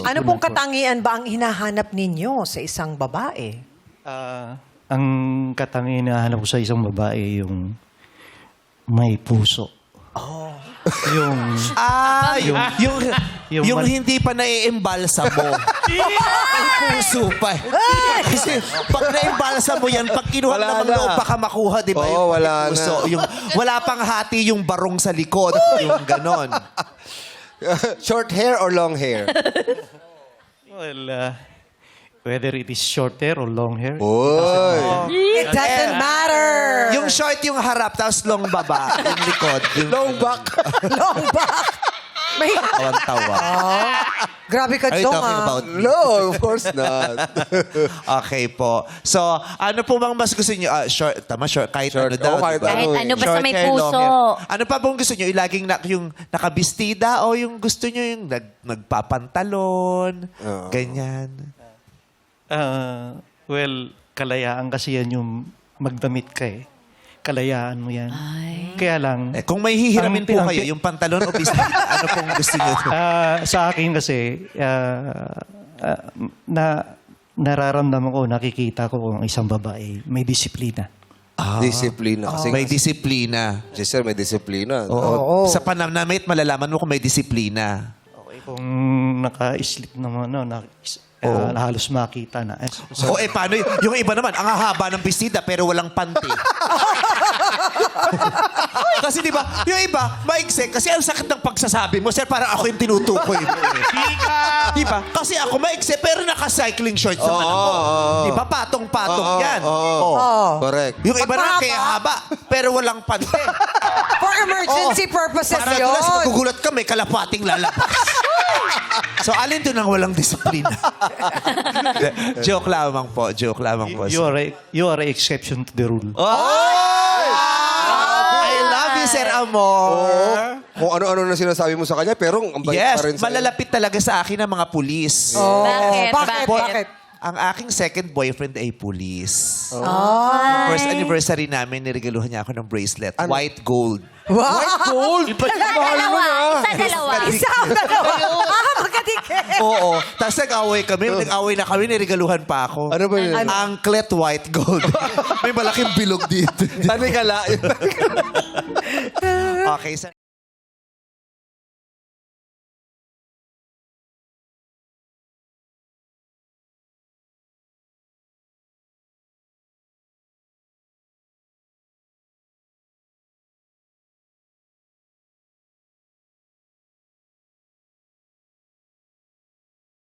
Ano pong katangian ba ang hinahanap ninyo sa isang babae? Ang katangian na hanap ko sa isang babae yung may puso. Yung Yung hindi pa naiimbalsa mo. Ang puso pa. Kasi pag naiimbalsa mo yan, pag kinuha Wala namang na. loob, baka makuha, di ba? Oo, wala puso. Yung, wala pang hati yung barong sa likod. Yung ganon. Short hair or long hair? well, whether it is short hair or long hair. Uy. It doesn't matter. Yung short yung harap, tapos long baba. Yung likod. Yung Long back. Long back. May... tawa. Grabe ka, Are you Chong, talking ah. about me? No, of course not. Okay po. So, ano po bang mas gusto nyo? Short, tama, short. Kahit Short. ano daw, Oh, kahit diba? ano. Kahit ano, basta Short may hair, long puso. hair. Ano pa bang gusto nyo? Laging yung nakabistida o yung gusto nyo yung nagpapantalon? Ganyan. Well, kalayaan kasi yan yung magdamit ka eh. Kalayaan mo yan. Kaya lang, Kung may hihiramin po Ang- kayo, yung pantalon o bistida, ano pong gusto nyo? sa akin kasi, nararamdaman ko, nakikita ko ang isang babae, may disiplina. Disiplina. Kasi May disiplina. Sir, may disiplina. Oo. Sa pananamit, malalaman mo kung may disiplina. Okay, kung naka-slip naman, na halos makita na. O paano yung iba naman, ang hahaba ng bistida pero walang panty. Kasi di ba, yung iba, maigsik kasi ang sakit ng pagsasabi mo, sir, parang ako yung tinutukoy mo. Di ba? Kasi ako maigsik pero naka-cycling shorts naman ako. Di ba? Patong-patong yan. Correct. Yung iba na Pagpahaba. kaya haba pero walang panty. For emergency purposes Para yun. tulas, magugulat ka, may kalapating lalabas. So, alin doon ang walang disiplina? Joke lamang po. Joke lamang po. You are a exception to the rule. I love you, Sir Amor. Kung ano-ano na sinasabi mo sa kanya, pero ang bait Yes, pa rin sa'yo. malalapit talaga sa akin ang mga pulis. Bakit? Bakit? Ang aking second boyfriend ay pulis. Ah. First anniversary namin, niregaluhan niya ako ng bracelet. White gold. White gold? Dalawa. Isa ang dalawa. Magkadikit. Oo. Tapos nag-away kami. Nag-away na kami, niregaluhan pa ako. Ano ba yun? Anklet white gold. May malaking bilog dito. Tani ka la. Okay, sir.